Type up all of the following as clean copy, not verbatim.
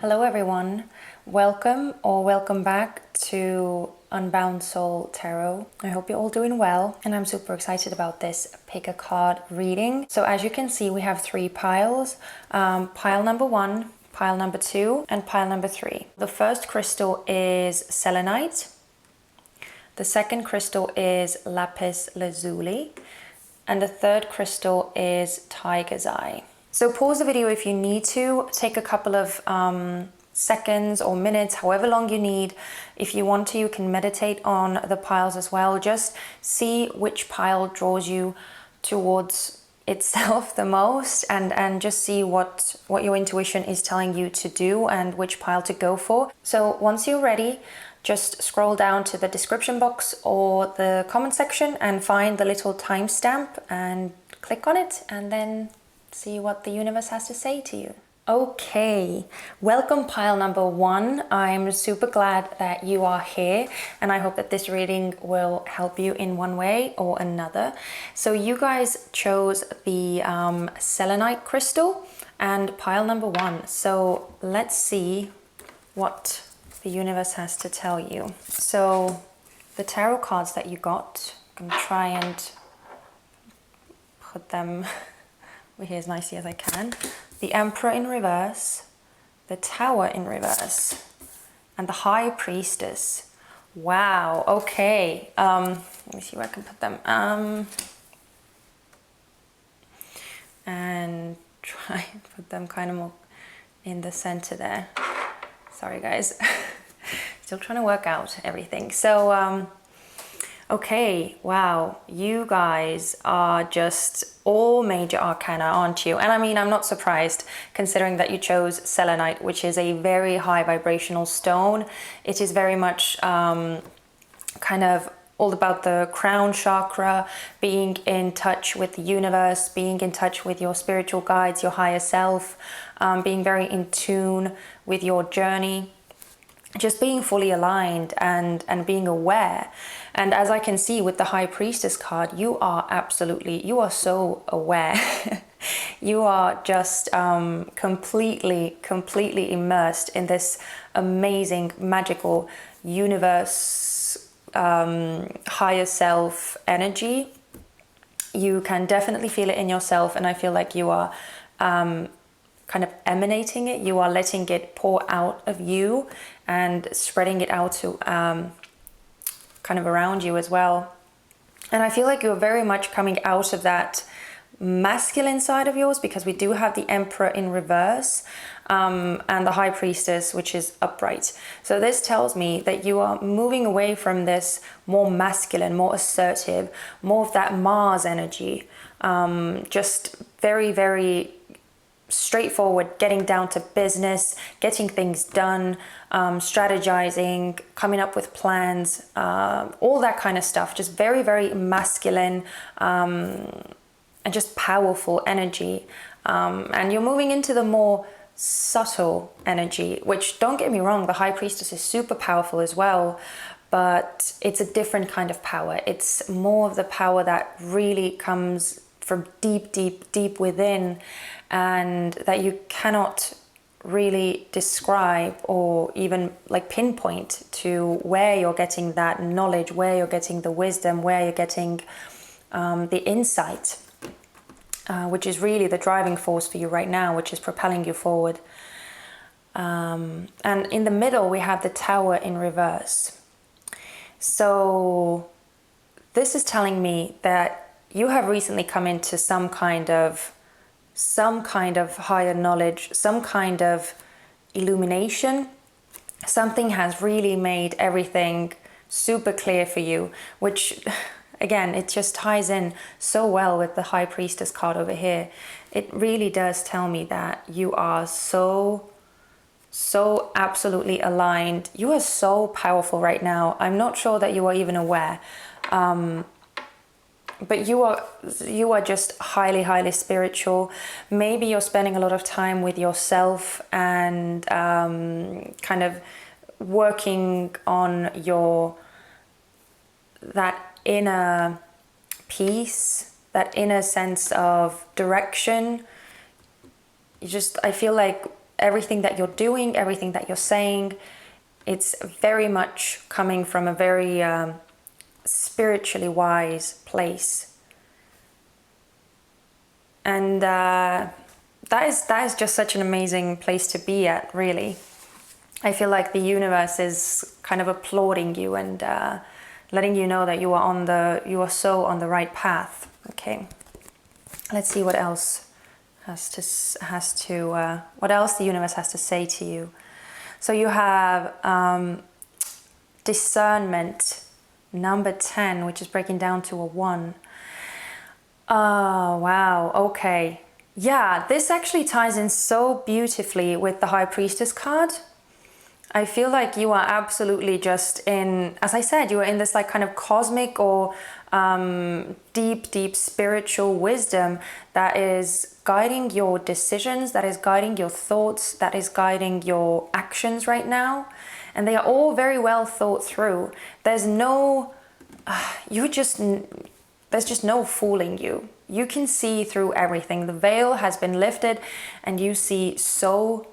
Hello everyone, welcome back to Unbound Soul Tarot. I hope you're all doing well and I'm super excited about this pick a card reading. So as you can see we have three piles, pile number 1, pile number 2 and pile number 3. The first crystal is Selenite, the second crystal is Lapis Lazuli and the third crystal is Tiger's Eye. So pause the video if you need to, take a couple of seconds or minutes, however long you need. If you want to, you can meditate on the piles as well. Just see which pile draws you towards itself the most and just see what your intuition is telling you to do and which pile to go for. So once you're ready, just scroll down to the description box or the comment section and find the little timestamp and click on it and then see what the universe has to say to you. Okay, welcome pile number 1. I'm super glad that you are here and I hope that this reading will help you in one way or another. So you guys chose the Selenite crystal and pile number 1. So let's see what the universe has to tell you. So the tarot cards that you got, I'm going to try and put them here as nicely as I can. The Emperor in reverse, the Tower in reverse, and the High Priestess. Wow, okay. Let me see where I can put them. And try and put them kind of more in the center there. Sorry guys, still trying to work out everything. So, okay, wow, you guys are just all major arcana, aren't you? And I mean, I'm not surprised considering that you chose Selenite, which is a very high vibrational stone. It is very much kind of all about the crown chakra, being in touch with the universe, being in touch with your spiritual guides, your higher self, being very in tune with your journey. Just being fully aligned and being aware. And as I can see with the High Priestess card, you are so aware. You are just completely immersed in this amazing, magical universe, higher self energy. You can definitely feel it in yourself, and I feel like you are kind of emanating it. You are letting it pour out of you and spreading it out to kind of around you as well. And I feel like you're very much coming out of that masculine side of yours, because we do have the Emperor in reverse and the High Priestess, which is upright. So this tells me that you are moving away from this more masculine, more assertive, more of that Mars energy, just very straightforward, getting down to business, getting things done, strategizing, coming up with plans, all that kind of stuff. Just very masculine and just powerful energy. And you're moving into the more subtle energy, which, don't get me wrong, the High Priestess is super powerful as well, but it's a different kind of power. It's more of the power that really comes from deep within, and that you cannot really describe or even like pinpoint to where you're getting that knowledge, where you're getting the wisdom, where you're getting the insight, which is really the driving force for you right now, which is propelling you forward. And in the middle we have the Tower in reverse. So this is telling me that you have recently come into some kind of higher knowledge, some kind of illumination. Something has really made everything super clear for you, which again, it just ties in so well with the High Priestess card over here. It really does tell me that you are so absolutely aligned. You are so powerful right now. I'm not sure that you are even aware. But you are just highly spiritual. Maybe you're spending a lot of time with yourself and kind of working on that inner peace, that inner sense of direction. I feel like everything that you're doing, everything that you're saying, it's very much coming from a very spiritually wise place. And that is just such an amazing place to be at, really. I feel like the universe is kind of applauding you and letting you know that you are so on the right path. Okay, let's see what else what else the universe has to say to you. So you have discernment, number 10, which is breaking down to a 1. Oh, wow. Okay. Yeah, this actually ties in so beautifully with the High Priestess card. I feel like you are absolutely just in, as I said, you are in this like kind of cosmic or deep spiritual wisdom that is guiding your decisions, that is guiding your thoughts, that is guiding your actions right now. And they are all very well thought through. There's no, there's just no fooling you. You can see through everything. The veil has been lifted and you see so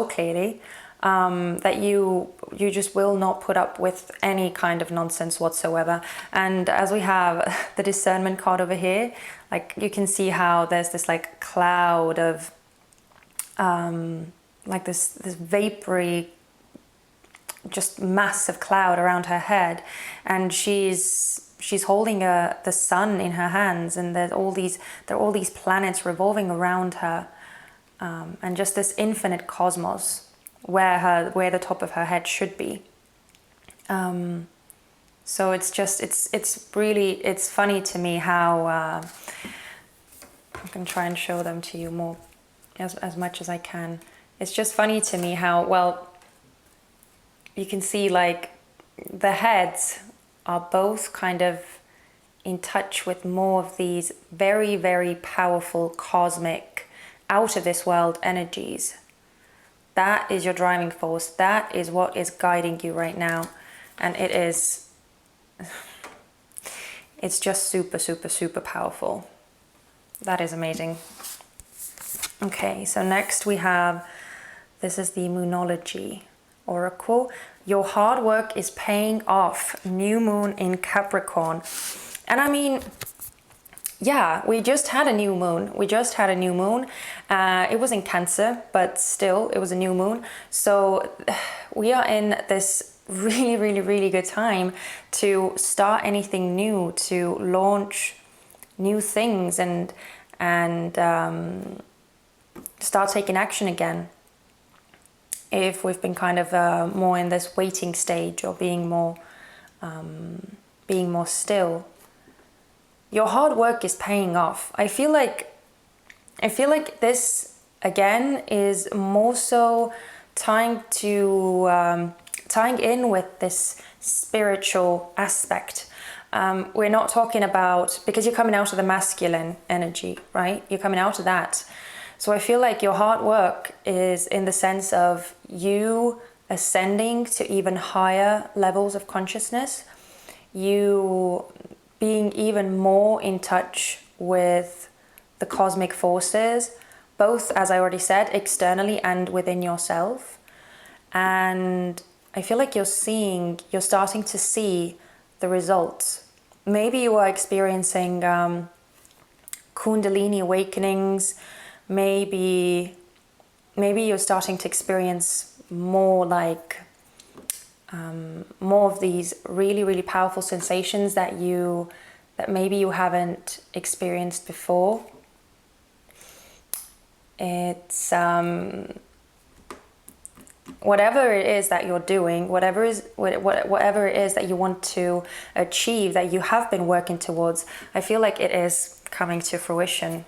clearly that you just will not put up with any kind of nonsense whatsoever. And as we have the discernment card over here, like you can see how there's this like cloud of like this vapory, just massive cloud around her head, and she's holding the sun in her hands, and there are all these planets revolving around her, and just this infinite cosmos where the top of her head should be. So it's really funny to me how I can try and show them to you more as much as I can. It's just funny to me how well you can see like the heads are both kind of in touch with more of these very, very powerful cosmic, out of this world energies. That is your driving force. That is what is guiding you right now. And it's just super powerful. That is amazing. Okay, so next we have, this is the Moonology Oracle. Your hard work is paying off. New moon in Capricorn. And I mean, yeah, we just had a new moon. It was in Cancer, but still, it was a new moon. So we are in this really good time to start anything new, to launch new things and start taking action again. If we've been kind of more in this waiting stage or being more still. Your hard work is paying off. I feel like this again is more so tying in with this spiritual aspect. We're not talking about, because you're coming out of the masculine energy, right? You're coming out of that. So I feel like your hard work is in the sense of you ascending to even higher levels of consciousness, you being even more in touch with the cosmic forces, both, as I already said, externally and within yourself. And I feel like you're starting to see the results. Maybe you are experiencing Kundalini awakenings. Maybe you're starting to experience more like more of these really powerful sensations that maybe you haven't experienced before. It's whatever it is that you're doing, whatever it is that you want to achieve, that you have been working towards, I feel like it is coming to fruition.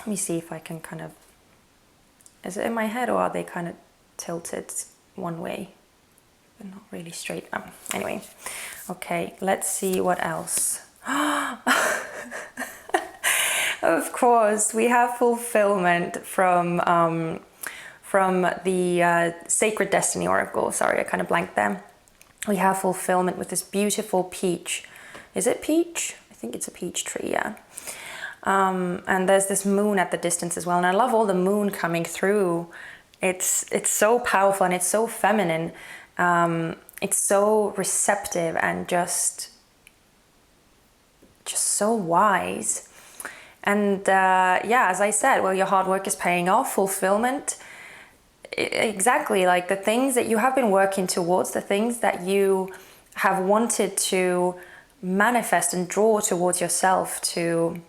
Let me see if I can kind of, is it in my head or are they kind of tilted one way? They're not really straight. Anyway, okay, let's see what else. Of course, we have fulfillment from the Sacred Destiny Oracle. Sorry, I kind of blanked there. We have fulfillment with this beautiful peach. Is it peach? I think it's a peach tree, yeah. And there's this moon at the distance as well. And I love all the moon coming through It's so powerful and it's so feminine. It's so receptive and just so wise. And yeah, as I said, well, your hard work is paying off. Fulfillment, exactly, like the things that you have been working towards, the things that you have wanted to manifest and draw towards yourself, to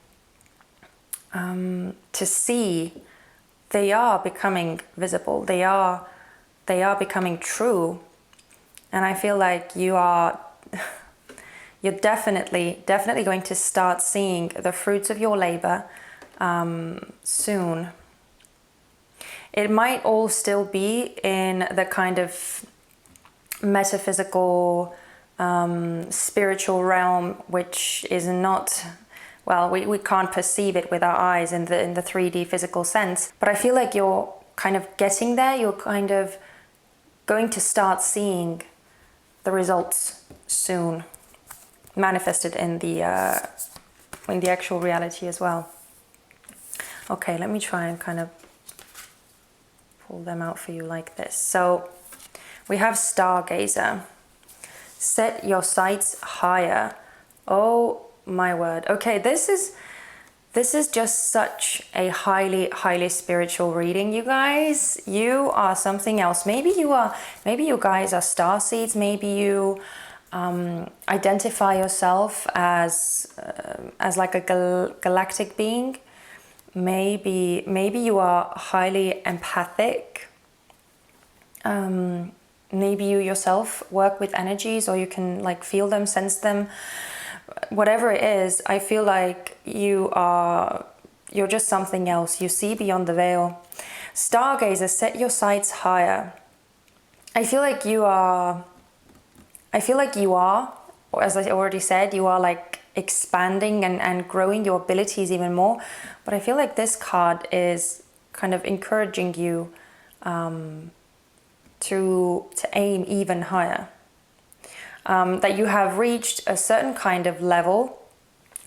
see, they are becoming visible. They are becoming true. And I feel like you're definitely going to start seeing the fruits of your labor soon. It might all still be in the kind of metaphysical, spiritual realm, which is not, well, we can't perceive it with our eyes in the 3D physical sense. But I feel like you're kind of getting there. You're kind of going to start seeing the results soon, manifested in the actual reality as well. Okay, let me try and kind of pull them out for you like this. So we have Stargazer. Set your sights higher. Oh my word. Okay, this is just such a highly spiritual reading, you guys. You are something else. Maybe you guys are star seeds. Maybe you identify yourself as like a galactic being. Maybe you are highly empathic. Maybe you yourself work with energies, or you can like feel them, sense them. Whatever it is, I feel like you're just something else. You see beyond the veil. Stargazer, set your sights higher. I feel like you are, as I already said, you are like expanding and growing your abilities even more. But I feel like this card is kind of encouraging you to aim even higher. That you have reached a certain kind of level,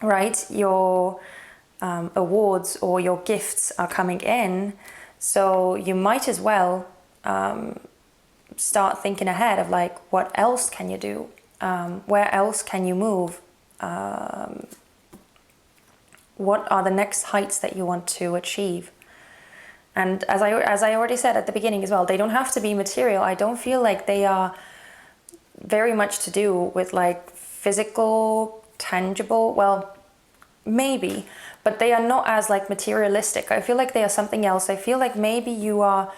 right? Your awards or your gifts are coming in, so you might as well start thinking ahead of like, what else can you do? Where else can you move? What are the next heights that you want to achieve? And as I already said at the beginning as well, they don't have to be material. I don't feel like they are very much to do with like physical, tangible, well, maybe, but they are not as like materialistic. I feel like they are something else. I feel like maybe you are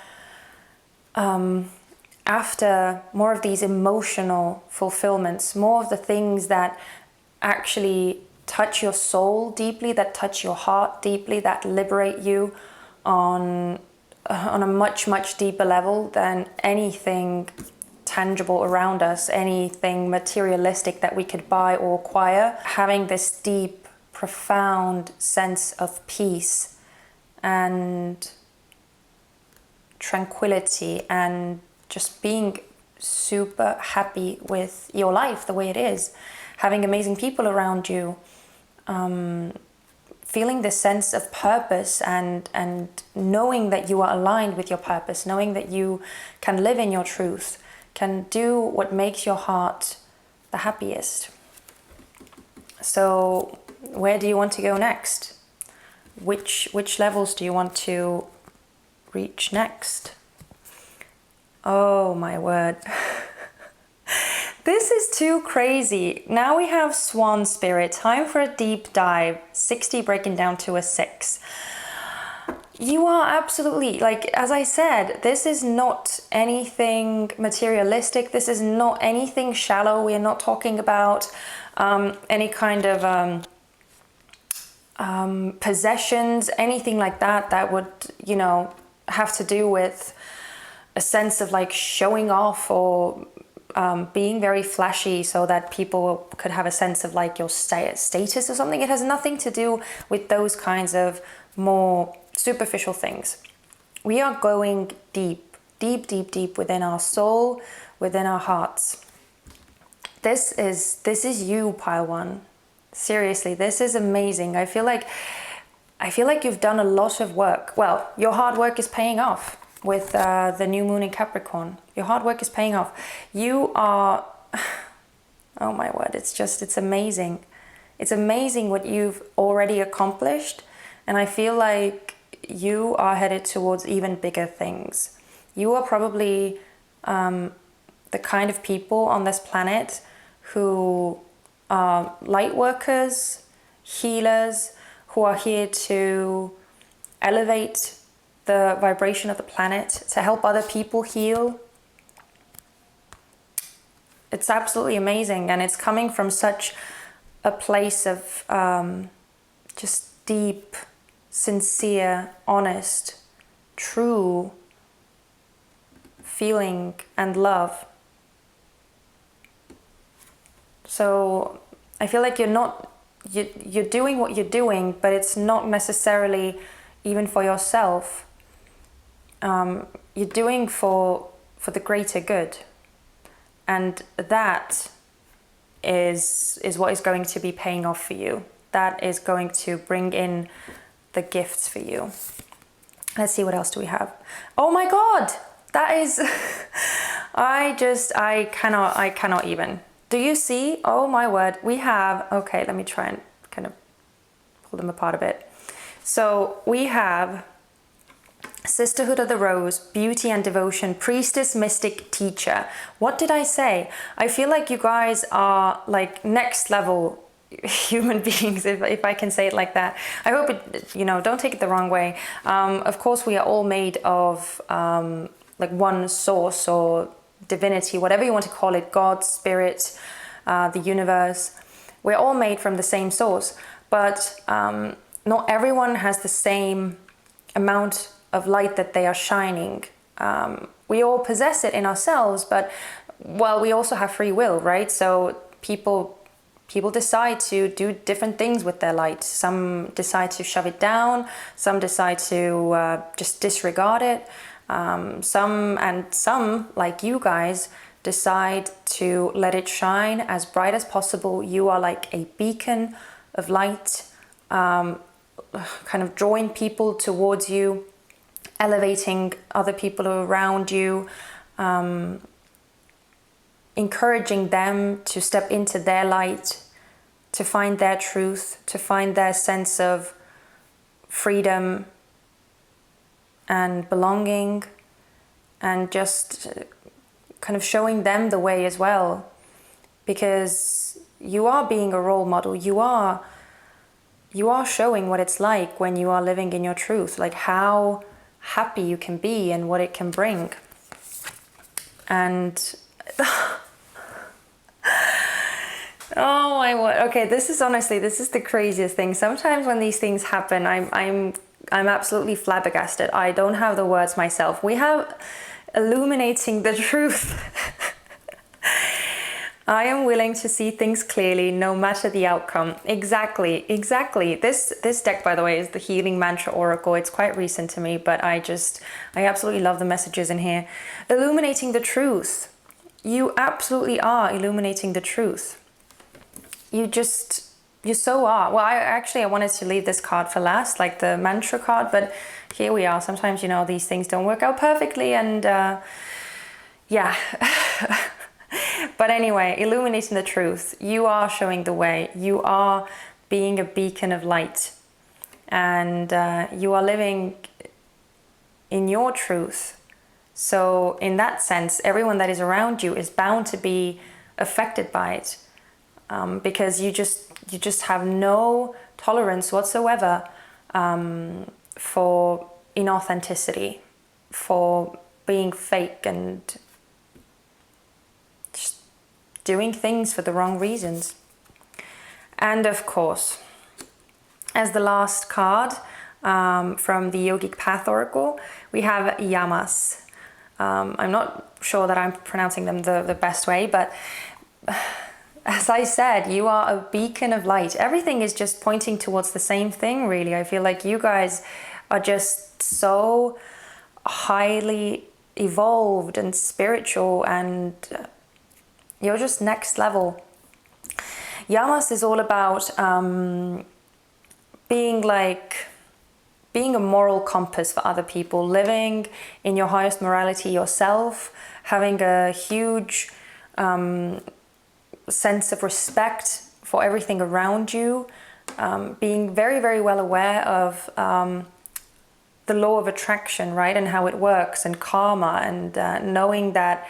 after more of these emotional fulfillments, more of the things that actually touch your soul deeply, that touch your heart deeply, that liberate you on a much deeper level than anything tangible around us, anything materialistic that we could buy or acquire. Having this deep, profound sense of peace and tranquility and just being super happy with your life the way it is, having amazing people around you, feeling this sense of purpose and knowing that you are aligned with your purpose, knowing that you can live in your truth, can do what makes your heart the happiest. So where do you want to go next? Which levels do you want to reach next? Oh my word. This is too crazy. Now we have Swan Spirit. Time for a deep dive. 60 breaking down to a 6. You are absolutely, like, as I said, this is not anything materialistic. This is not anything shallow. We are not talking about any kind of possessions, anything like that that would, you know, have to do with a sense of like showing off or being very flashy so that people could have a sense of like your status or something. It has nothing to do with those kinds of more superficial things. We are going deep within our soul, within our hearts. This is you, Pile 1. Seriously, this is amazing. I feel like you've done a lot of work. Well, your hard work is paying off. with the new moon in Capricorn. Your hard work is paying off. You are, oh my word, it's amazing. It's amazing what you've already accomplished. And I feel like you are headed towards even bigger things. You are probably the kind of people on this planet who are light workers, healers, who are here to elevate the vibration of the planet, to help other people heal. It's absolutely amazing, and it's coming from such a place of just deep, sincere, honest, true feeling and love. So I feel like you're doing what you're doing, but it's not necessarily even for yourself. You're doing for the greater good, and that is what is going to be paying off for you. That is going to bring in the gifts for you. Let's see, what else do we have? Oh my god, that is I cannot even. Do you see? Oh my word, we have, okay, let me try and kind of pull them apart a bit. So we have Sisterhood of the Rose, Beauty and Devotion, Priestess, Mystic, Teacher. What did I say? I feel like you guys are like next level human beings, if I can say it like that. I hope it, don't take it the wrong way. Of course, we are all made of like one source or divinity, whatever you want to call it, God, spirit, the universe. We're all made from the same source, but not everyone has the same amount of light that they are shining. We all possess it in ourselves, but well, we also have free will, right? So people decide to do different things with their light. Some decide to shove it down, some decide to just disregard it. Some, like you guys, decide to let it shine as bright as possible. You are like a beacon of light, kind of drawing people towards you, elevating other people around you, encouraging them to step into their light, to find their truth, to find their sense of freedom and belonging, and just kind of showing them the way as well, because you are being a role model. You are showing what it's like when you are living in your truth, like how happy you can be and what it can bring. And oh my word. Okay, this is the craziest thing. Sometimes when these things happen, I'm absolutely flabbergasted. I don't have the words myself. We have illuminating the truth. I am willing to see things clearly, no matter the outcome. Exactly. This deck, by the way, is the Healing Mantra Oracle. It's quite recent to me, but I absolutely love the messages in here. Illuminating the truth. You absolutely are illuminating the truth. You so are. Well, I wanted to leave this card for last, like the mantra card, but here we are. Sometimes, these things don't work out perfectly, and yeah. But anyway, illuminating the truth. You are showing the way. You are being a beacon of light, and you are living in your truth. So in that sense, everyone that is around you is bound to be affected by it. Because you just have no tolerance whatsoever for inauthenticity, for being fake and just doing things for the wrong reasons. And of course, as the last card from the Yogic Path Oracle, we have Yamas. I'm not sure that I'm pronouncing them the best way, but as I said, you are a beacon of light. Everything is just pointing towards the same thing, really. I feel like you guys are just so highly evolved and spiritual, and you're just next level. Yamas is all about being like being a moral compass for other people, living in your highest morality yourself, having a huge sense of respect for everything around you, being very, very well aware of the law of attraction, right, and how it works, and karma, and knowing that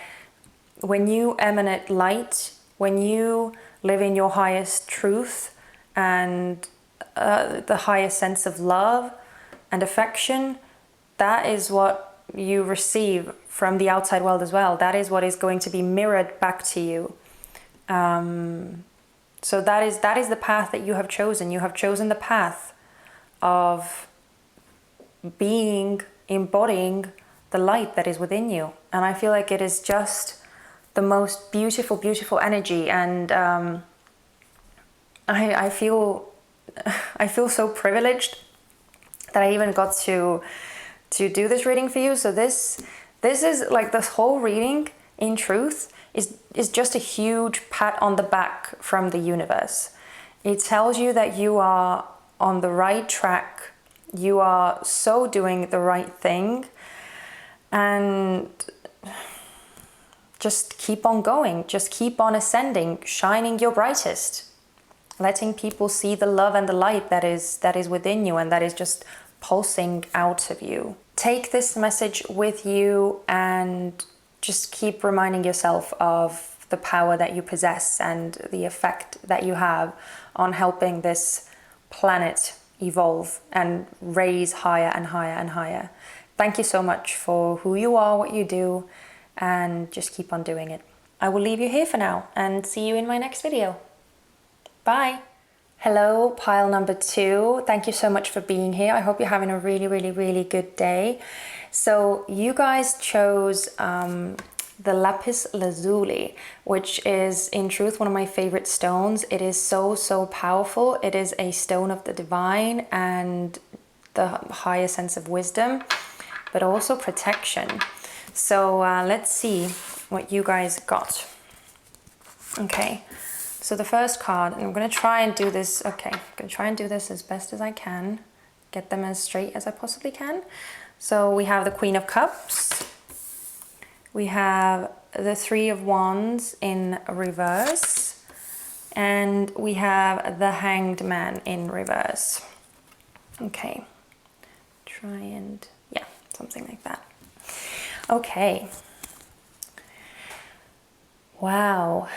when you emanate light, when you live in your highest truth and the highest sense of love and affection, that is what you receive from the outside world as well. That is what is going to be mirrored back to you. So that is the path that you have chosen. You have chosen the path of embodying the light that is within you. And I feel like it is just the most beautiful, beautiful energy. And I feel so privileged that I even got to do this reading for you. So this is like, this whole reading, in truth, is just a huge pat on the back from the universe. It tells you that you are on the right track. You are so doing the right thing, and just keep on going, just keep on ascending, shining your brightest, letting people see the love and the light that is within you, and that is just pulsing out of you. Take this message with you and just keep reminding yourself of the power that you possess and the effect that you have on helping this planet evolve and raise higher and higher and higher. Thank you so much for who you are, what you do, and just keep on doing it. I will leave you here for now and see you in my next video. Bye. Hello, pile number 2. Thank you so much for being here. I hope you're having a really, really, really good day. So you guys chose the Lapis Lazuli, which is in truth one of my favorite stones. It is so, so powerful. It is a stone of the divine and the higher sense of wisdom, but also protection. So let's see what you guys got. Okay, so the first card, and I'm going to try and do this, okay, I'm going to try and do this as best as I can, get them as straight as I possibly can. So we have the Queen of Cups. We have the Three of Wands in reverse, and we have the Hanged Man in reverse. Okay, try and, yeah, something like that. Okay. Wow.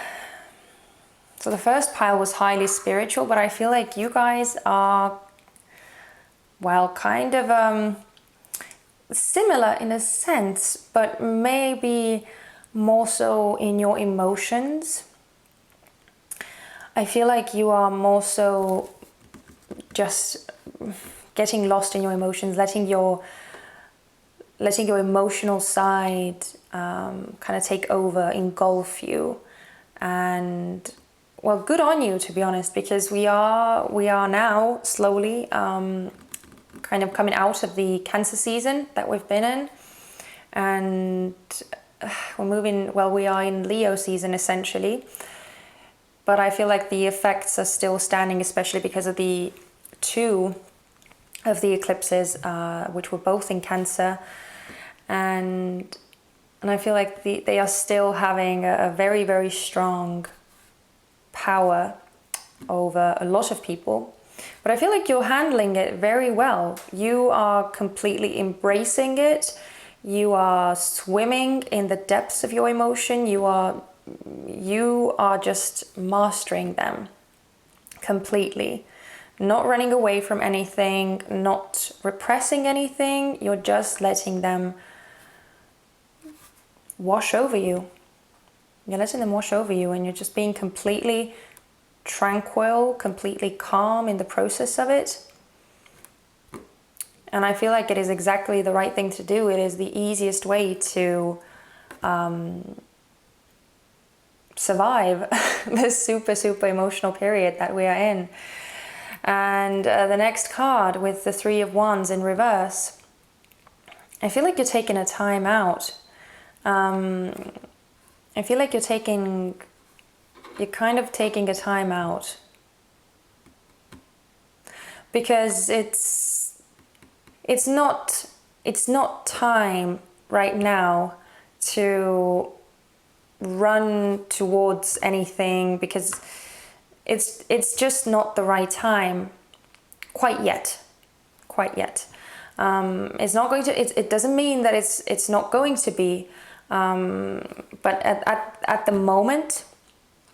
So the first pile was highly spiritual, but I feel like you guys are, well, kind of similar in a sense, but maybe more so in your emotions. I feel like you are more so just getting lost in your emotions, letting your emotional side kind of take over, engulf you. And well, good on you, to be honest, because we are now slowly kind of coming out of the Cancer season that we've been in, and we're moving, well, we are in Leo season essentially, but I feel like the effects are still standing, especially because of the 2 of the eclipses, which were both in Cancer, and I feel like they are still having a very, very strong power over a lot of people. But I feel like you're handling it very well. You are completely embracing it. You are swimming in the depths of your emotion. You are just mastering them completely. Not running away from anything, not repressing anything. You're just letting them wash over you. You're letting them wash over you, and you're just being completely tranquil, completely calm in the process of it. And I feel like it is exactly the right thing to do. It is the easiest way to survive this super, super emotional period that we are in. And the next card with the Three of Wands in reverse, I feel like you're taking a time out. I feel like you're kind of taking a time out, because it's not time right now to run towards anything, because it's just not the right time quite yet. It's not going to, it doesn't mean that it's not going to be, but at the moment,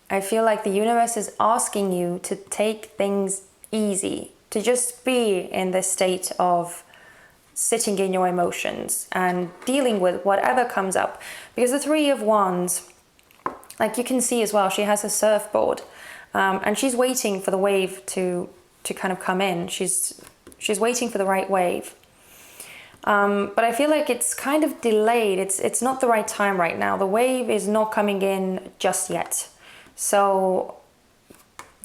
I feel like the universe is asking you to take things easy, to just be in this state of sitting in your emotions and dealing with whatever comes up. Because the Three of Wands, like you can see as well, she has a surfboard, and she's waiting for the wave to kind of come in. She's waiting for the right wave. But I feel like it's kind of delayed. It's not the right time right now. The wave is not coming in just yet. So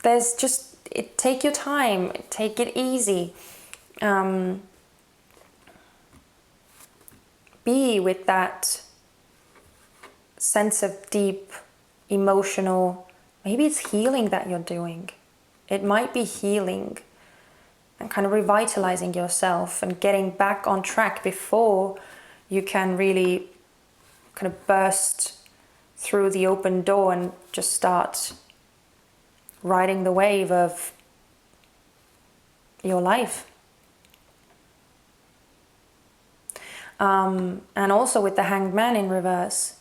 there's just, take your time, take it easy. Be with that sense of deep emotional, maybe it's healing that you're doing. It might be healing and kind of revitalizing yourself and getting back on track before you can really kind of burst through the open door and just start riding the wave of your life. And also with the Hanged Man in reverse,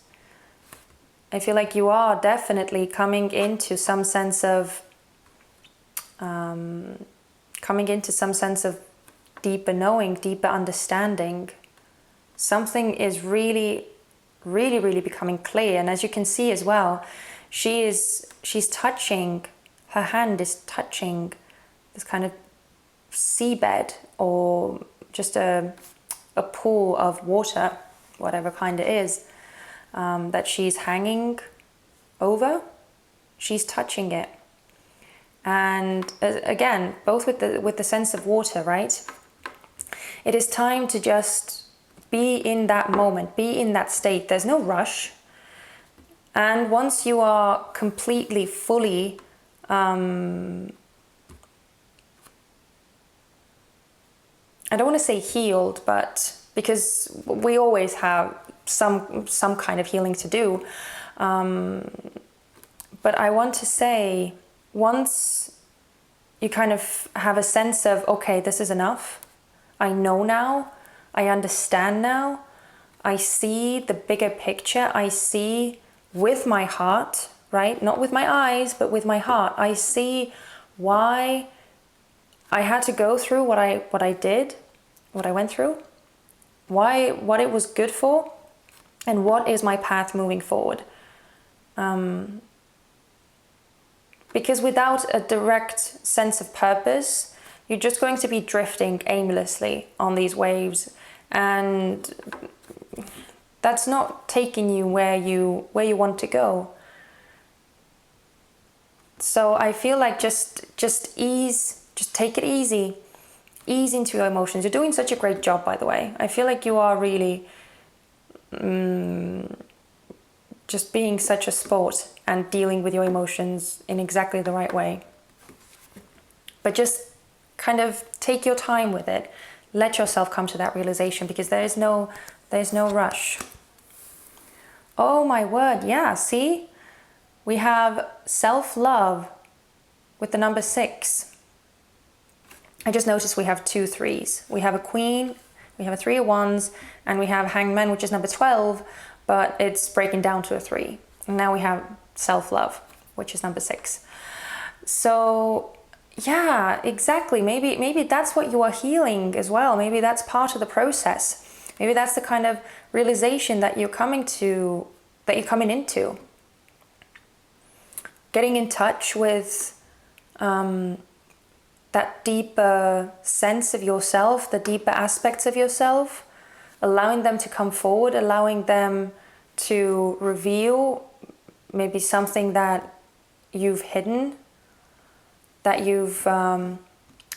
I feel like you are definitely coming into some sense of deeper knowing, deeper understanding. Something is really becoming clear. And as you can see as well, she's touching, her hand is touching this kind of seabed, or just a pool of water, whatever kind it is, that she's hanging over. She's touching it. And again, both with the sense of water, right? It is time to just be in that moment, be in that state. There's no rush. And once you are completely, fully I don't want to say healed, but because we always have some kind of healing to do. But I want to say, once you kind of have a sense of, okay, this is enough. I know now. I understand now. I see the bigger picture. I see with my heart, right? Not with my eyes, but with my heart. I see why I had to go through what I did, what I went through, what it was good for, and what is my path moving forward. Because without a direct sense of purpose, you're just going to be drifting aimlessly on these waves, and that's not taking you where you want to go. So I feel like just take it easy. Ease into your emotions. You're doing such a great job, by the way. I feel like you are really just being such a sport and dealing with your emotions in exactly the right way. But just kind of take your time with it. Let yourself come to that realization, because there's no rush. Oh my word, yeah, see? We have self-love with the number 6. I just noticed we have 2 3s. We have a Queen, we have a 3 of Wands, and we have Hanged Man, which is number 12, but it's breaking down to a 3. And now we have self-love, which is number 6. So yeah, exactly. Maybe that's what you are healing as well. Maybe that's part of the process. Maybe that's the kind of realization that you're coming into. Getting in touch with that deeper sense of yourself, the deeper aspects of yourself, allowing them to come forward, allowing them to reveal maybe something that you've hidden, that you've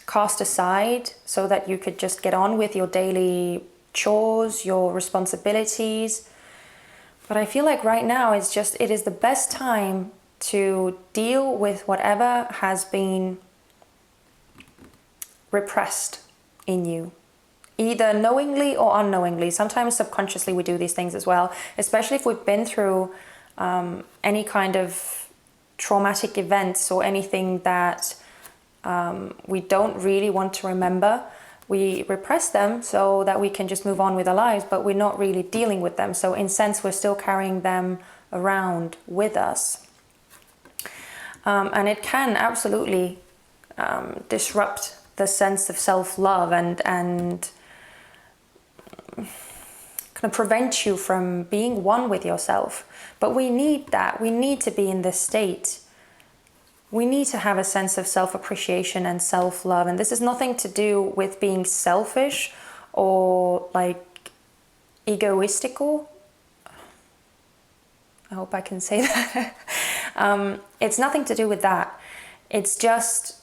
cast aside, so that you could just get on with your daily chores, your responsibilities. But I feel like right now it is the best time to deal with whatever has been repressed in you, either knowingly or unknowingly. Sometimes subconsciously we do these things as well, especially if we've been through any kind of traumatic events or anything that we don't really want to remember. We repress them so that we can just move on with our lives, but we're not really dealing with them. So in a sense, we're still carrying them around with us. And it can absolutely disrupt the sense of self-love and kind of prevent you from being one with yourself. But we need that. We need to be in this state. We need to have a sense of self-appreciation and self-love. And this is nothing to do with being selfish or like egoistical. I hope I can say that. It's nothing to do with that. It's just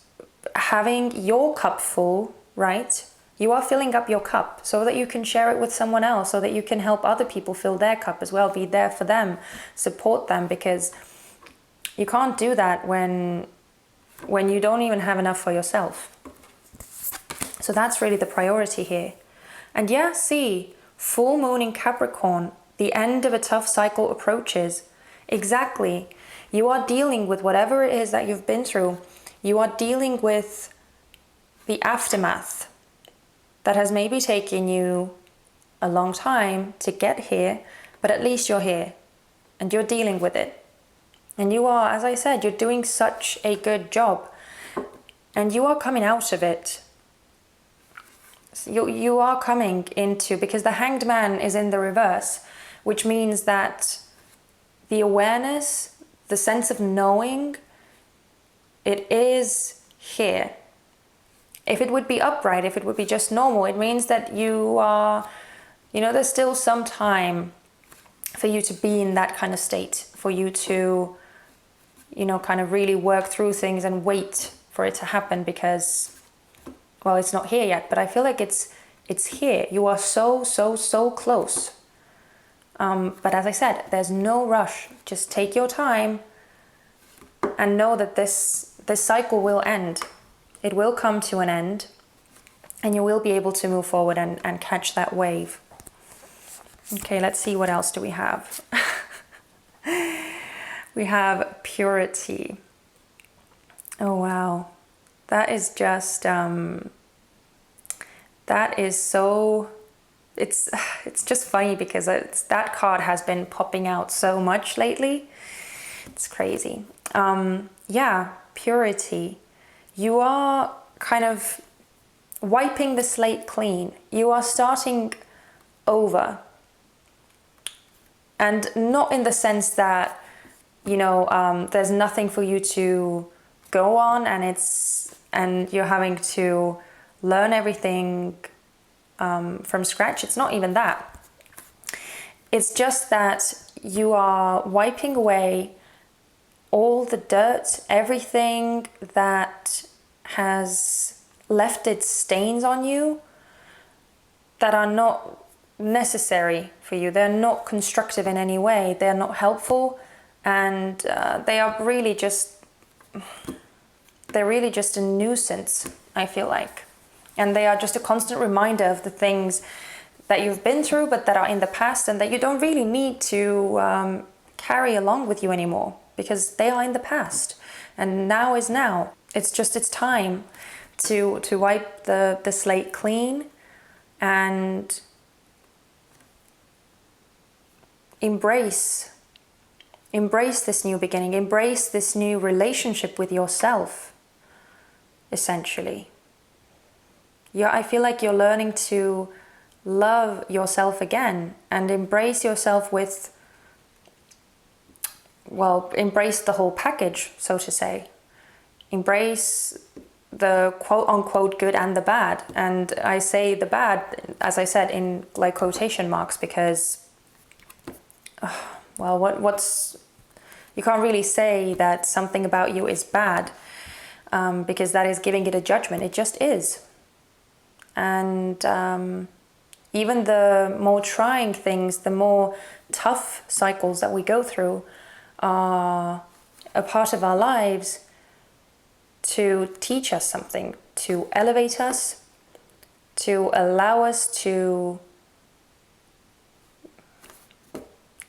having your cup full, right? You are filling up your cup so that you can share it with someone else, so that you can help other people fill their cup as well, be there for them, support them, because you can't do that when you don't even have enough for yourself. So that's really the priority here. And yeah, see, full moon in Capricorn, the end of a tough cycle approaches. Exactly. You are dealing with whatever it is that you've been through. You are dealing with the aftermath that has maybe taken you a long time to get here, but at least you're here and you're dealing with it. And you are, as I said, you're doing such a good job and you are coming out of it. You are coming into, because the Hanged Man is in the reverse, which means that the awareness, the sense of knowing, it is here. If it would be upright, if it would be just normal, it means that you are, there's still some time for you to be in that kind of state, for you to, kind of really work through things and wait for it to happen, because, well, it's not here yet, but I feel like it's here. You are so close. But as I said, there's no rush. Just take your time and know that this cycle will end. It will come to an end and you will be able to move forward and catch that wave. Okay, let's see, what else do we have? We have purity. Oh, wow. That is just, that is so, it's just funny because that card has been popping out so much lately. It's crazy. Yeah, purity. You are kind of wiping the slate clean. You are starting over. And not in the sense that, there's nothing for you to go on and you're having to learn everything from scratch. It's not even that. It's just that you are wiping away all the dirt, everything that has left its stains on you that are not necessary for you. They're not constructive in any way. They're not helpful, and they are really just a nuisance, I feel like. And they are just a constant reminder of the things that you've been through, but that are in the past and that you don't really need to carry along with you anymore, because they are in the past and now is now. It's time to wipe the slate clean and embrace this new beginning, embrace this new relationship with yourself, essentially. Yeah, I feel like you're learning to love yourself again and embrace yourself with, embrace the whole package, so to say. Embrace the quote-unquote good and the bad. And I say the bad, as I said, in like quotation marks, because, you can't really say that something about you is bad, because that is giving it a judgment. It just is. And even the more trying things, the more tough cycles that we go through are a part of our lives to teach us something, to elevate us, to allow us to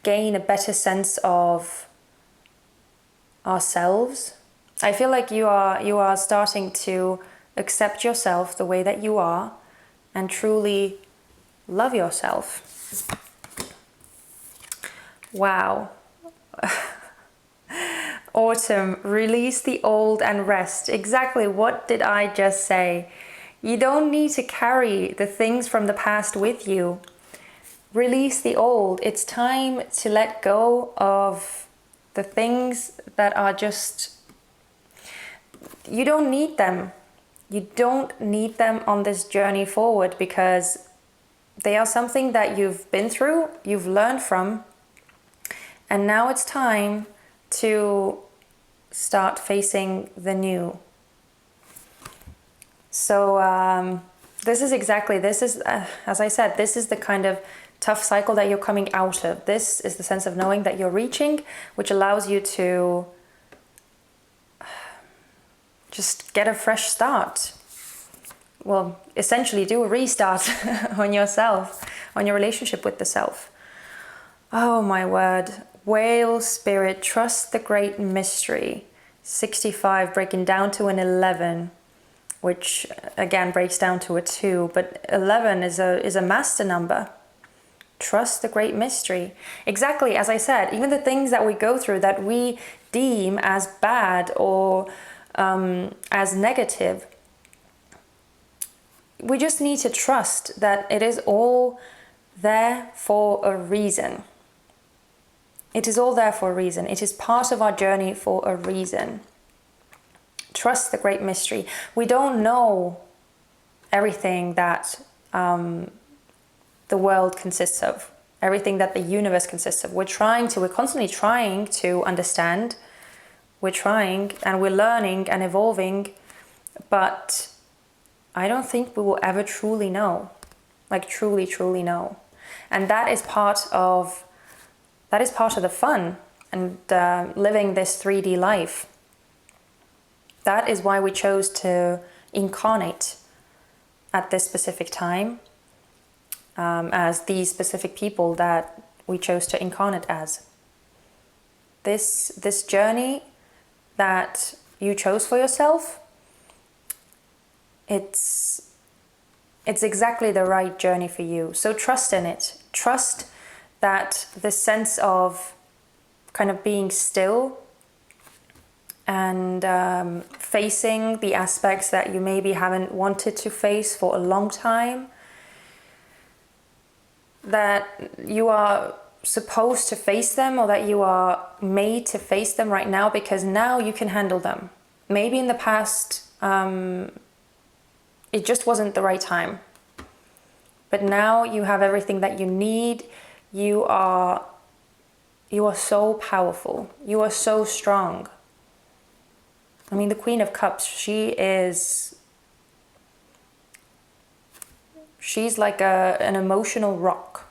gain a better sense of ourselves. I feel like you are starting to accept yourself the way that you are and truly love yourself. Wow. Autumn, release the old and rest. Exactly, what did I just say? You don't need to carry the things from the past with you. Release the old. It's time to let go of the things that are just... You don't need them. You don't need them on this journey forward, because they are something that you've been through, you've learned from, and now it's time to start facing the new. So this is, as I said, this is the kind of tough cycle that you're coming out of. This is the sense of knowing that you're reaching, which allows you to just get a fresh start. Well, essentially do a restart on yourself, on your relationship with the self. Oh my word. Whale spirit, trust the great mystery. 65 breaking down to an 11, which again breaks down to a 2, but 11 is a master number. Trust the great mystery. Exactly, as I said, even the things that we go through that we deem as bad or as negative, we just need to trust that it is all there for a reason. It is all there for a reason. It is part of our journey for a reason. Trust the great mystery. We don't know everything that the world consists of, everything that the universe consists of. We're constantly trying to understand. We're trying and we're learning and evolving, but I don't think we will ever truly know, like truly know. And that is part of the fun and living this 3D life. That is why we chose to incarnate at this specific time, as these specific people that we chose to incarnate as. This journey that you chose for yourself, it's exactly the right journey for you. So trust in it. Trust that this sense of kind of being still and facing the aspects that you maybe haven't wanted to face for a long time, that you are supposed to face them, or that you are made to face them right now, because now you can handle them. Maybe in the past it just wasn't the right time, but now you have everything that you need. You are so powerful. You are so strong. I mean, the Queen of Cups, she's like an emotional rock.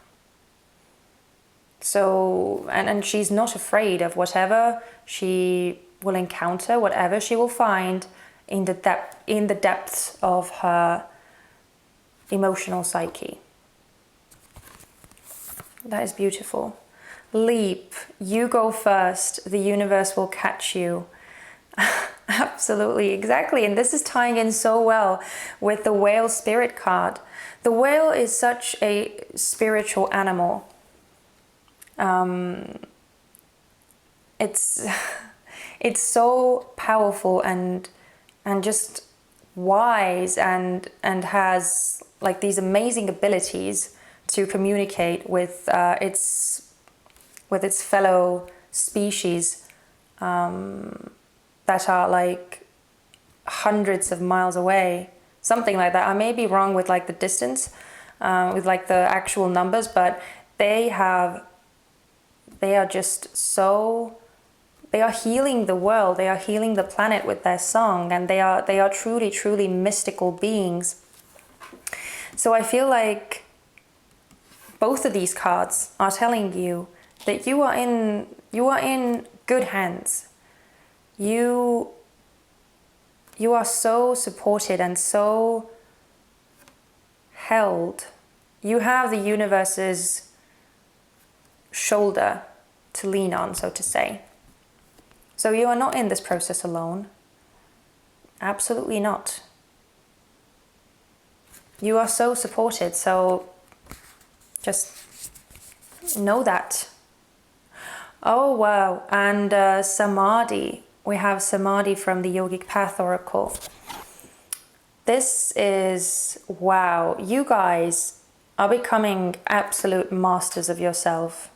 So, and she's not afraid of whatever she will encounter, whatever she will find in the depths of her emotional psyche. That is beautiful. Leap, you go first, the universe will catch you. Absolutely, exactly. And this is tying in so well with the whale spirit card. The whale is such a spiritual animal. It's so powerful and just wise and has like these amazing abilities to communicate with its fellow species that are like hundreds of miles away, something like that. I may be wrong with like the distance, with like the actual numbers, but they are healing the world, they are healing the planet with their song, and they are truly mystical beings. So I feel like both of these cards are telling you that you are in good hands. You are so supported and so held, you have the universe's shoulder to lean on, so to say. So you are not in this process alone. Absolutely not. You are so supported, so just know that. Oh wow, and Samadhi. We have Samadhi from the Yogic Path Oracle. This is, wow, you guys are becoming absolute masters of yourself.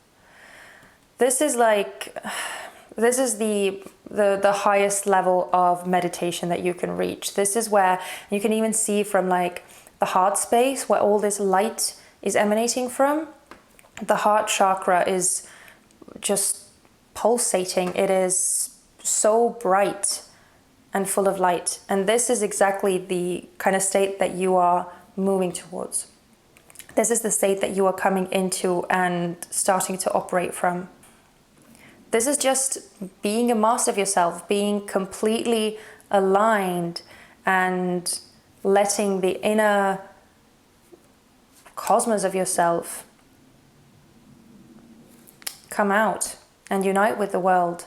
This is like, this is the highest level of meditation that you can reach. This is where you can even see from like the heart space where all this light is emanating from. The heart chakra is just pulsating. It is so bright and full of light. And this is exactly the kind of state that you are moving towards. This is the state that you are coming into and starting to operate from. This is just being a master of yourself, being completely aligned and letting the inner cosmos of yourself come out and unite with the world.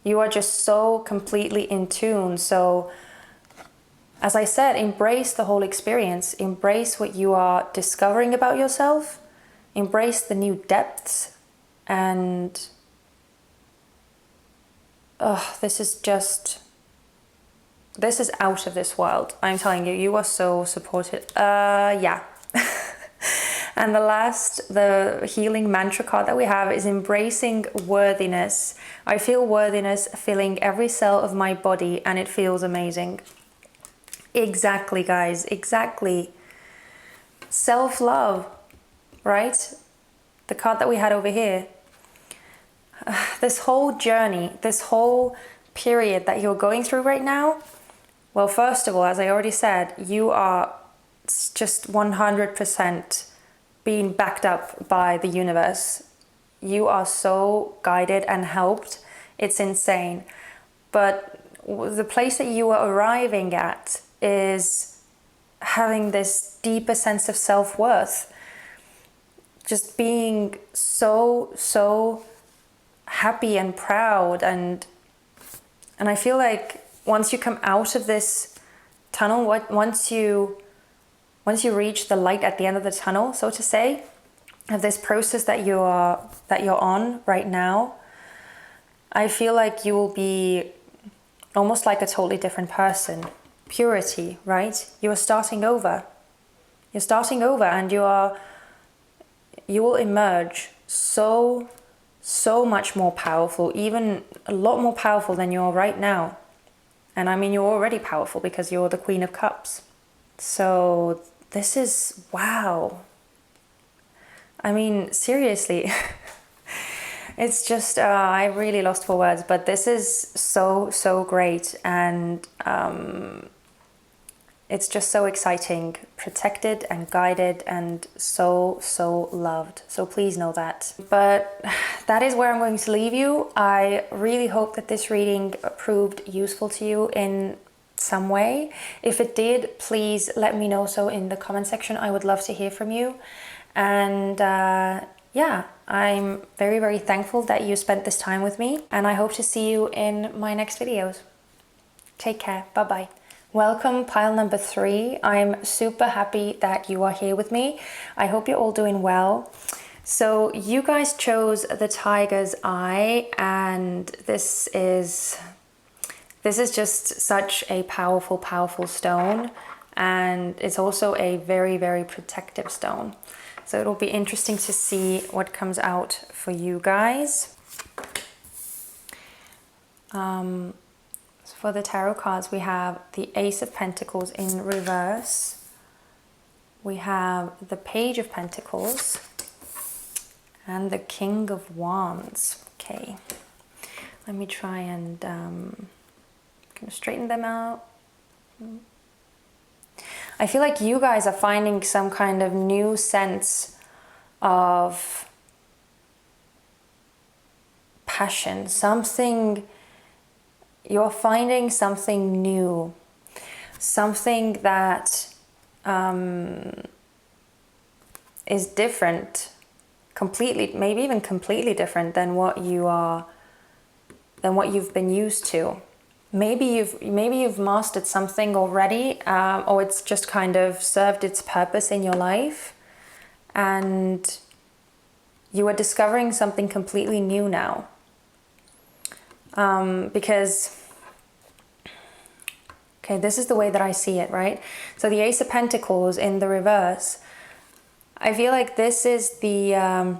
You are just so completely in tune. So, as I said, embrace the whole experience. Embrace what you are discovering about yourself. Embrace the new depths. And this is out of this world. I'm telling you, you are so supported. Yeah. And the healing mantra card that we have is embracing worthiness. I feel worthiness filling every cell of my body and it feels amazing. Exactly, guys, exactly. Self-love, right? The card that we had over here. This whole journey, this whole period that you're going through right now, well, first of all, as I already said, you are just 100% being backed up by the universe. You are so guided and helped. It's insane. But the place that you are arriving at is having this deeper sense of self-worth. Just being so happy and proud. And I feel like once you come out of this tunnel, once you reach the light at the end of the tunnel, so to say, of this process that you're on right now, I feel like you will be almost like a totally different person. Purity, right? You are starting over. You're starting over, and you will emerge so much more powerful, even a lot more powerful than you are right now. And I mean, you're already powerful because you're the Queen of Cups. So this is, wow. I mean, seriously, it's just, I really lost for words, but this is so great. And it's just so exciting, protected and guided and so loved. So please know that. But that is where I'm going to leave you. I really hope that this reading proved useful to you in some way. If it did, please let me know so in the comment section. I would love to hear from you. And yeah, I'm very thankful that you spent this time with me, and I hope to see you in my next videos. Take care. Bye bye. Welcome, pile number 3. I'm super happy that you are here with me. I hope you're all doing well. So you guys chose the Tiger's Eye, and this is just such a powerful stone, and it's also a very protective stone. So it'll be interesting to see what comes out for you guys. For the tarot cards, we have the Ace of Pentacles in reverse. We have the Page of Pentacles and the King of Wands. Okay, let me try and straighten them out. I feel like you guys are finding some kind of new sense of passion, you're finding something new. something that is different, completely, maybe even completely different than what you've been used to. Maybe you've mastered something already, or it's just kind of served its purpose in your life, and you are discovering something completely new now. Because, okay, this is the way that I see it, right? So the Ace of Pentacles in the reverse, I feel like this is the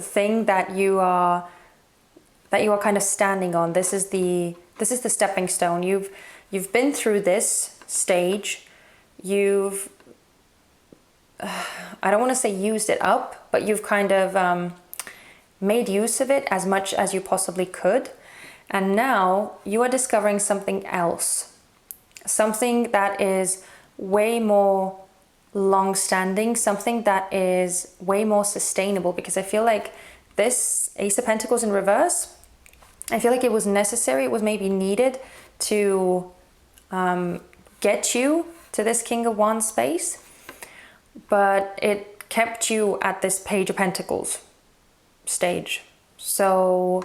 thing that you are kind of standing on. This is the stepping stone. You've been through this stage. You've I don't want to say used it up, but you've kind of made use of it as much as you possibly could. And now you are discovering something else. Something that is way more long-standing, something that is way more sustainable, because I feel like this Ace of Pentacles in reverse, I feel like it was necessary, it was maybe needed to get you to this King of Wands space, but it kept you at this Page of Pentacles stage. So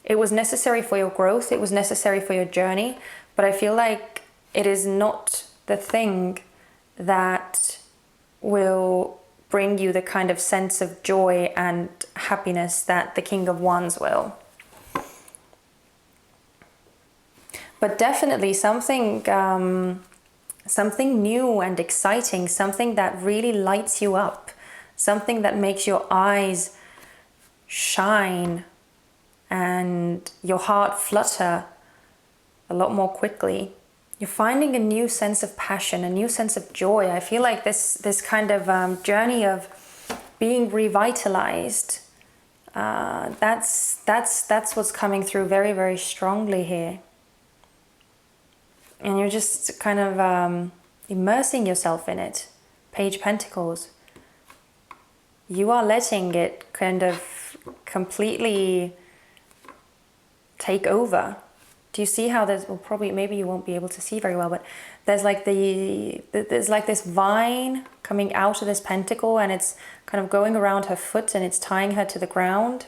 it was necessary for your growth, it was necessary for your journey, but I feel like it is not the thing that will bring you the kind of sense of joy and happiness that the King of Wands will. But definitely something new and exciting, something that really lights you up, something that makes your eyes shine and your heart flutter a lot more quickly. You're finding a new sense of passion, a new sense of joy. I feel like this kind of journey of being revitalized, that's what's coming through very, very strongly here. And you're just kind of immersing yourself in it. Page Pentacles. You are letting it kind of completely take over. Do you see how there's, well, probably, maybe you won't be able to see very well, but there's like this vine coming out of this pentacle, and it's kind of going around her foot, and it's tying her to the ground.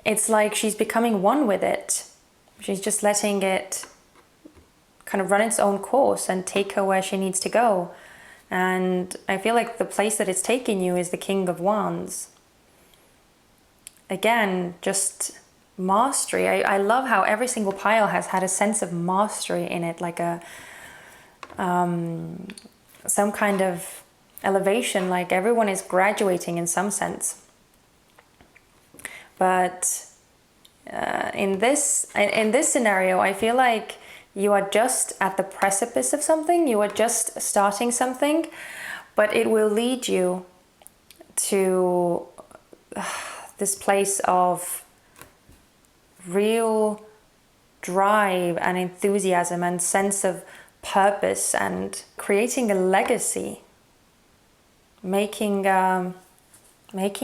It's like she's becoming one with it. She's just letting it kind of run its own course and take her where she needs to go. And I feel like the place that it's taking you is the King of Wands. Again, just mastery. I love how every single pile has had a sense of mastery in it, like a some kind of elevation, like everyone is graduating in some sense. But in this scenario, I feel like you are just at the precipice of something, you are just starting something, but it will lead you to this place of real drive and enthusiasm and sense of purpose and creating a legacy, making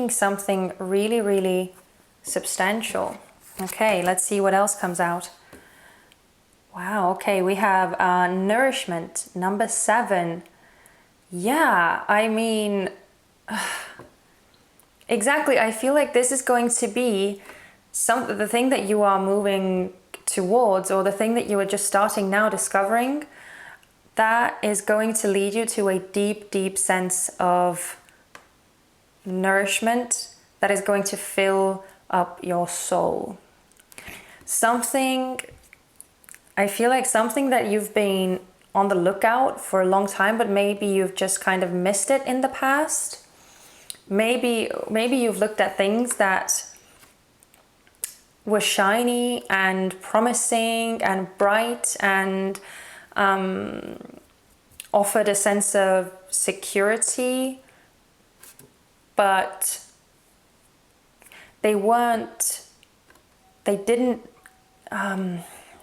something really, really substantial. Okay, let's see what else comes out. Wow, okay, we have nourishment, number 7. Yeah, I mean, exactly, I feel like this is going to be the thing that you are moving towards, or the thing that you are just starting now discovering, that is going to lead you to a deep, deep sense of nourishment that is going to fill up your soul. I feel like something that you've been on the lookout for a long time, but maybe you've just kind of missed it in the past. Maybe you've looked at things that were shiny and promising and bright and offered a sense of security, but they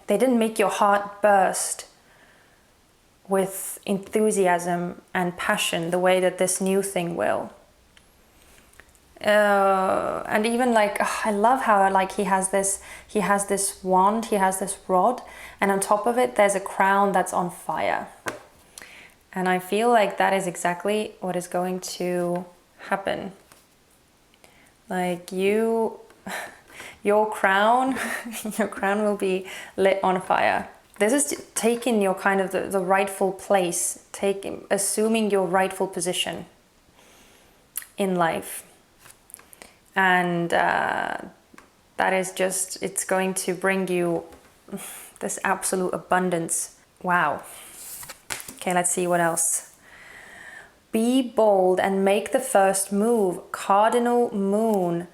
didn't make your heart burst with enthusiasm and passion the way that this new thing will. And even like, I love how like he has this wand, he has this rod, and on top of it there's a crown that's on fire. And I feel like that is exactly what is going to happen. Like your crown will be lit on fire. This is taking your kind of the rightful place, assuming your rightful position in life. And that is just, it's going to bring you this absolute abundance. Wow. Okay, let's see what else. Be bold and make the first move. Cardinal moon.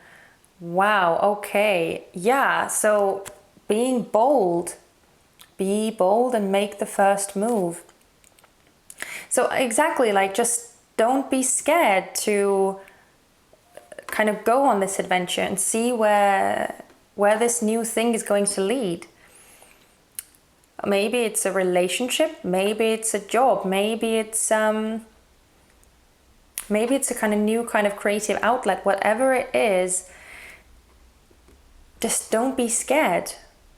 Wow, okay. Yeah, so being bold. Be bold and make the first move. So exactly, like, just don't be scared to kind of go on this adventure and see where this new thing is going to lead. Maybe it's a relationship, maybe it's a job, maybe it's a kind of new kind of creative outlet. Whatever it is, just don't be scared.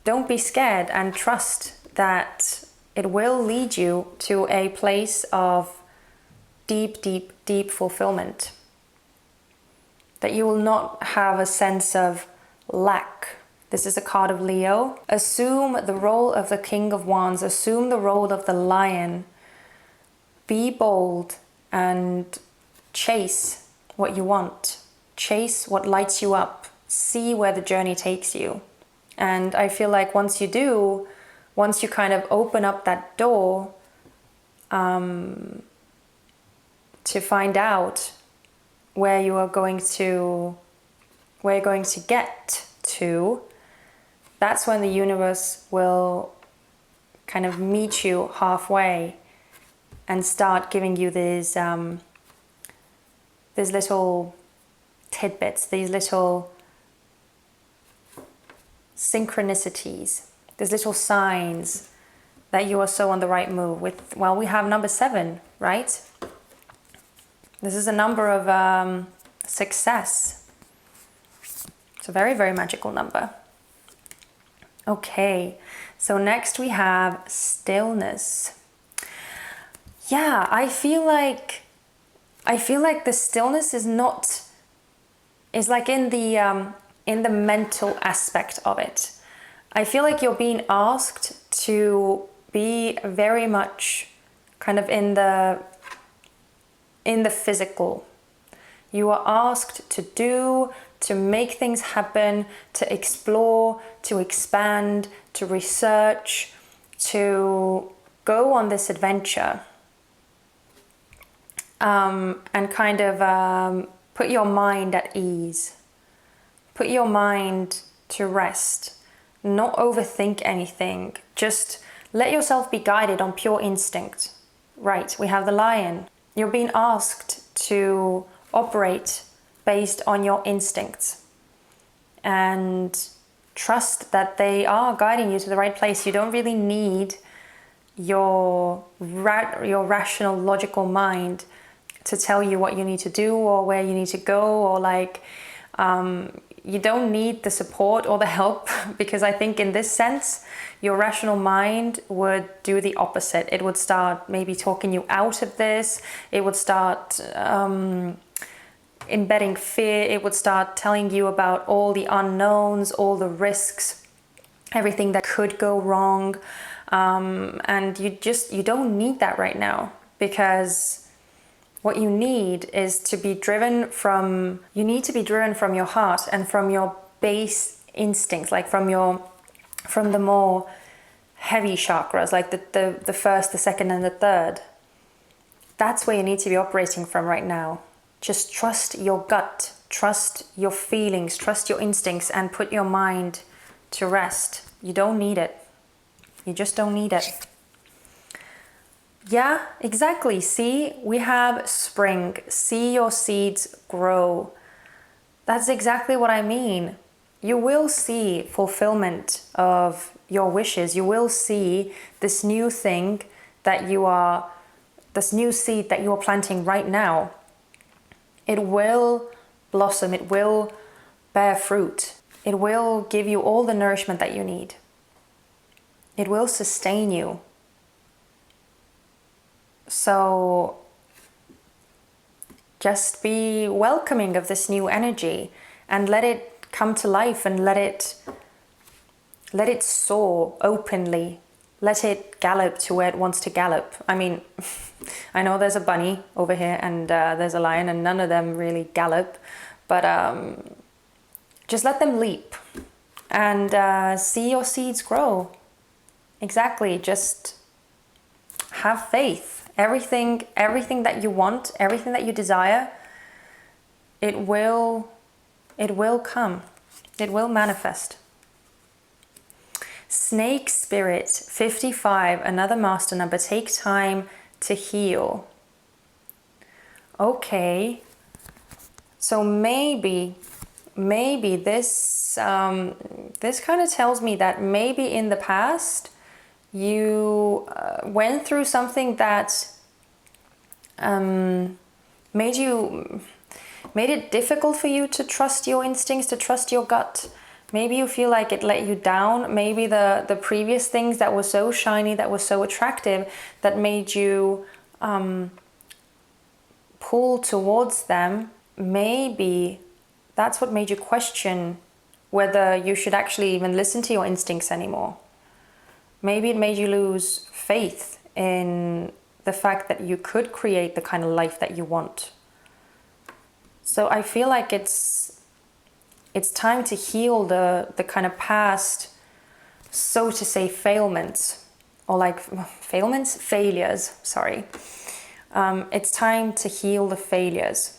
Don't be scared, and trust that it will lead you to a place of deep, deep, deep fulfillment. That you will not have a sense of lack. This is a card of Leo. Assume the role of the King of Wands. Assume the role of the lion. Be bold and chase what you want. Chase what lights you up. See where the journey takes you. And I feel like once you do, once you kind of open up that door to find out where you're going to get to, that's when the universe will kind of meet you halfway and start giving you these little tidbits, these little synchronicities, these little signs that you are so on the right move with. Well, we have number 7, right? This is a number of success. It's a very, very magical number. Okay, so next we have stillness. Yeah, I feel like the stillness is like in the mental aspect of it. I feel like you're being asked to be very much kind of in the physical. You are asked to make things happen, to explore, to expand, to research, to go on this adventure, and kind of put your mind at ease. Put your mind to rest. Not overthink anything. Just let yourself be guided on pure instinct. Right, we have the lion. You're being asked to operate based on your instincts and trust that they are guiding you to the right place. You don't really need your rational, logical mind to tell you what you need to do or where you need to go, or like you don't need the support or the help, because I think in this sense your rational mind would do the opposite. It would start maybe talking you out of this. It would start embedding fear. It would start telling you about all the unknowns, all the risks, everything that could go wrong, and you don't need that right now, because what you need is to be driven from, your heart and from your base instincts, like from the more heavy chakras, like the first, the second and the third. That's where you need to be operating from right now. Just trust your gut, trust your feelings, trust your instincts, and put your mind to rest. You don't need it. You just don't need it. Yeah, exactly. See, we have spring. See your seeds grow. That's exactly what I mean. You will see fulfillment of your wishes. You will see this new thing this new seed that you are planting right now. It will blossom, it will bear fruit. It will give you all the nourishment that you need. It will sustain you. So just be welcoming of this new energy and let it come to life, and let it soar openly. Let it gallop to where it wants to gallop. I mean, I know there's a bunny over here and there's a lion, and none of them really gallop, but just let them leap and see your seeds grow. Exactly, just have faith. Everything that you want, everything that you desire, it will come. It will manifest. Snake Spirit 55, another master number. Take time to heal. Okay. So maybe this this kind of tells me that maybe in the past you went through something that made it difficult for you to trust your instincts, to trust your gut. Maybe you feel like it let you down. Maybe the previous things that were so shiny, that were so attractive, that made you pull towards them, maybe that's what made you question whether you should actually even listen to your instincts anymore. Maybe it made you lose faith in the fact that you could create the kind of life that you want. So I feel like it's time to heal the kind of past, so to say, failures, sorry. It's time to heal the failures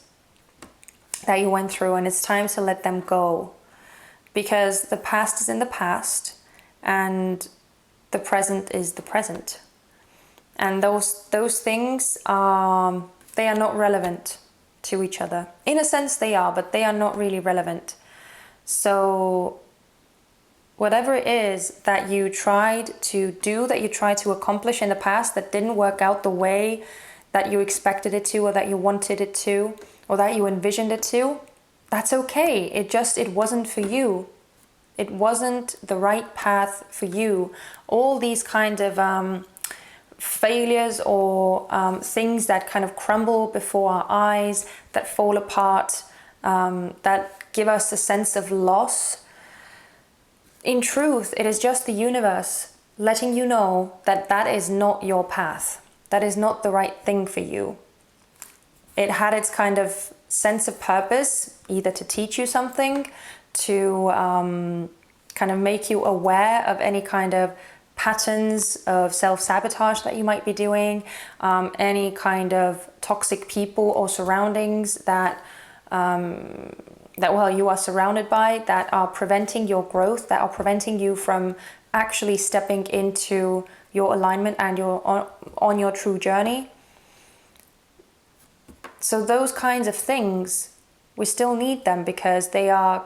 that you went through, and it's time to let them go, because the past is in the past and the present is the present, and those things they are not relevant to each other. In a sense they are, but they are not really relevant. So whatever it is that you tried to do, that you tried to accomplish in the past, that didn't work out the way that you expected it to, or that you wanted it to, or that you envisioned it to, that's okay. It wasn't for you. It wasn't the right path for you. All these kind of failures or things that kind of crumble before our eyes, that fall apart, that give us a sense of loss. In truth, it is just the universe letting you know that that is not your path. That is not the right thing for you. It had its kind of sense of purpose, either to teach you something, to kind of make you aware of any kind of patterns of self-sabotage that you might be doing, any kind of toxic people or surroundings that you are surrounded by, that are preventing your growth, that are preventing you from actually stepping into your alignment and on your true journey. So those kinds of things, we still need them, because they're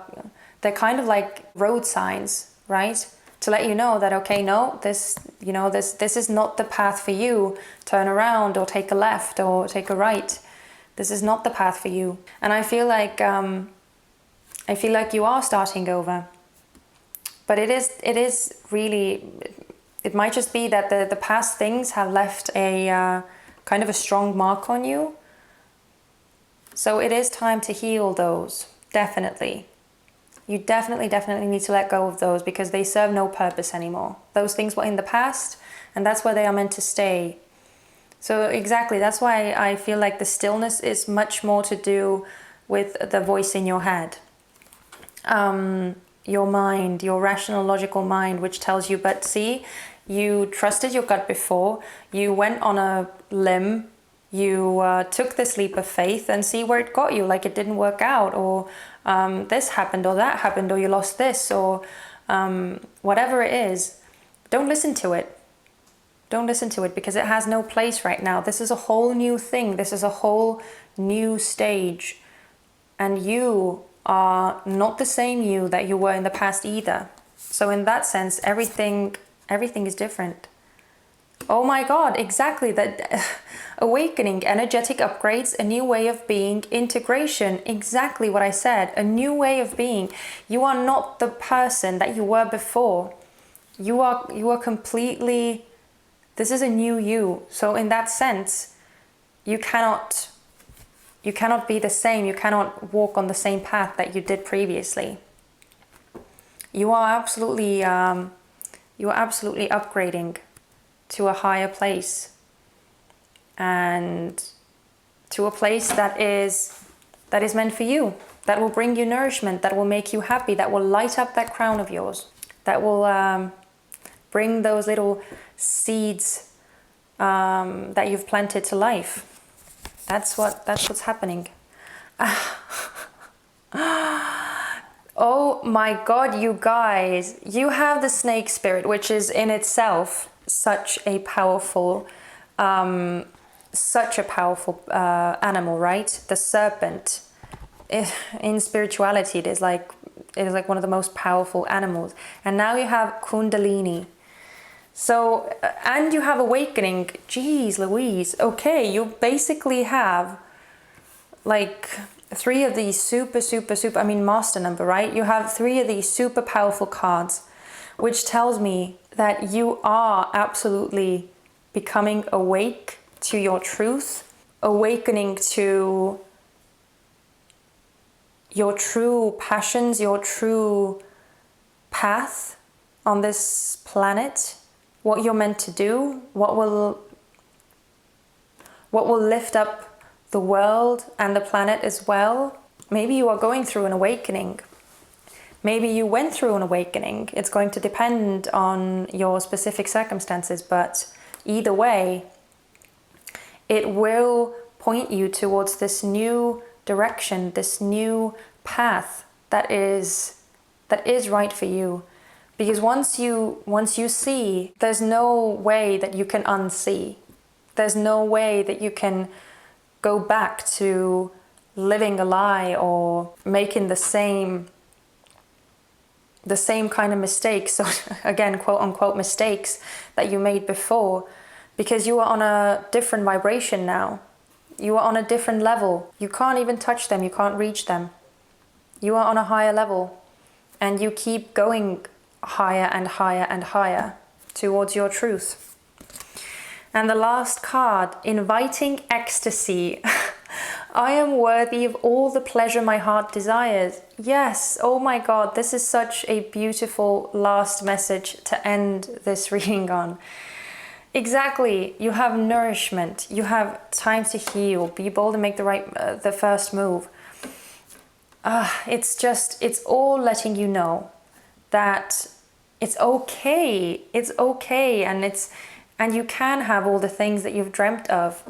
kind of like road signs, right? To let you know that, okay, no, this is not the path for you. Turn around, or take a left, or take a right. This is not the path for you. And I feel like you are starting over. But it is really, it might just be that the past things have left a kind of a strong mark on you. So it is time to heal those, definitely. You definitely need to let go of those, because they serve no purpose anymore. Those things were in the past, and that's where they are meant to stay. So exactly, that's why I feel like the stillness is much more to do with the voice in your head. Your mind, your rational, logical mind, which tells you, but see, you trusted your gut before, you went on a limb, you took this leap of faith, and see where it got you. Like, it didn't work out, or this happened, or that happened, or you lost this, or whatever it is. Don't listen to it. Don't listen to it, because it has no place right now. This is a whole new thing. This is a whole new stage. And you are not the same you that you were in the past either. So in that sense, everything is different. Oh my God, exactly. That awakening, energetic upgrades, a new way of being, integration, exactly what I said, a new way of being. You are not the person that you were before. You are completely, this is a new you. So in that sense, you cannot be the same. You cannot walk on the same path that you did previously. You are absolutely upgrading to a higher place, and to a place that is meant for you, that will bring you nourishment, that will make you happy, that will light up that crown of yours, that will bring those little seeds that you've planted to life. That's what's happening. Oh my God, you guys, you have the snake spirit, which is in itself such a powerful animal, right? The serpent. In spirituality, it is like one of the most powerful animals. And now you have Kundalini. So, and you have awakening. Jeez Louise. Okay, you basically have like 3 of these super, I mean master number, right? You have 3 of these super powerful cards, which tells me that you are absolutely becoming awake to your truth, awakening to your true passions, your true path on this planet, what you're meant to do, what will lift up the world and the planet as well. Maybe you are going through an awakening. Maybe you went through an awakening. It's going to depend on your specific circumstances, but either way, it will point you towards this new direction, this new path that is right for you. Because once you see, there's no way that you can unsee. There's no way that you can go back to living a lie or making the same kind of mistakes, so again, quote unquote mistakes that you made before, because you are on a different vibration now. You are on a different level. You can't even touch them, you can't reach them. You are on a higher level, and you keep going higher and higher and higher towards your truth. And the last card, inviting ecstasy. I am worthy of all the pleasure my heart desires. Yes, oh my God, this is such a beautiful last message to end this reading on. Exactly, you have nourishment, you have time to heal, be bold and make the first move. It's all letting you know that it's okay, and you can have all the things that you've dreamt of.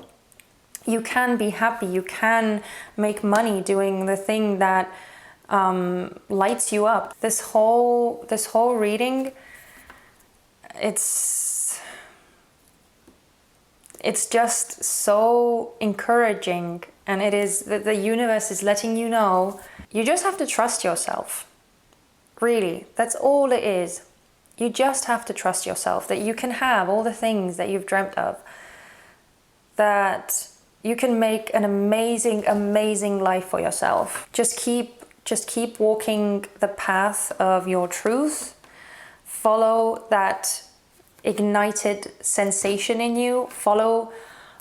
You can be happy, you can make money doing the thing that lights you up. This whole reading, it's just so encouraging, and it is that the universe is letting you know you just have to trust yourself. Really, that's all it is. You just have to trust yourself that you can have all the things that you've dreamt of, that you can make an amazing, amazing life for yourself. Just keep walking the path of your truth. Follow that ignited sensation in you. Follow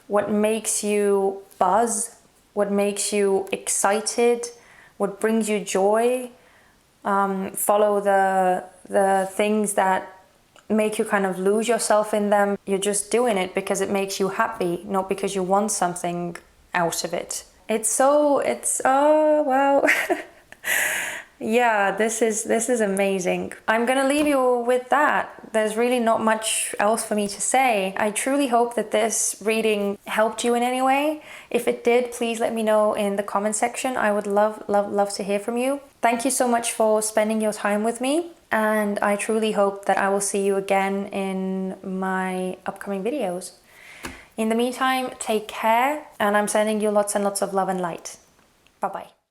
what makes you buzz, what makes you excited, what brings you joy. Follow the things that make you kind of lose yourself in them. You're just doing it because it makes you happy, not because you want something out of it. Oh wow. Yeah, this is amazing. I'm gonna leave you with that. There's really not much else for me to say. I truly hope that this reading helped you in any way. If it did, please let me know in the comment section. I would love to hear from you. Thank you so much for spending your time with me, and I truly hope that I will see you again in my upcoming videos. In the meantime, take care, and I'm sending you lots and lots of love and light. Bye-bye.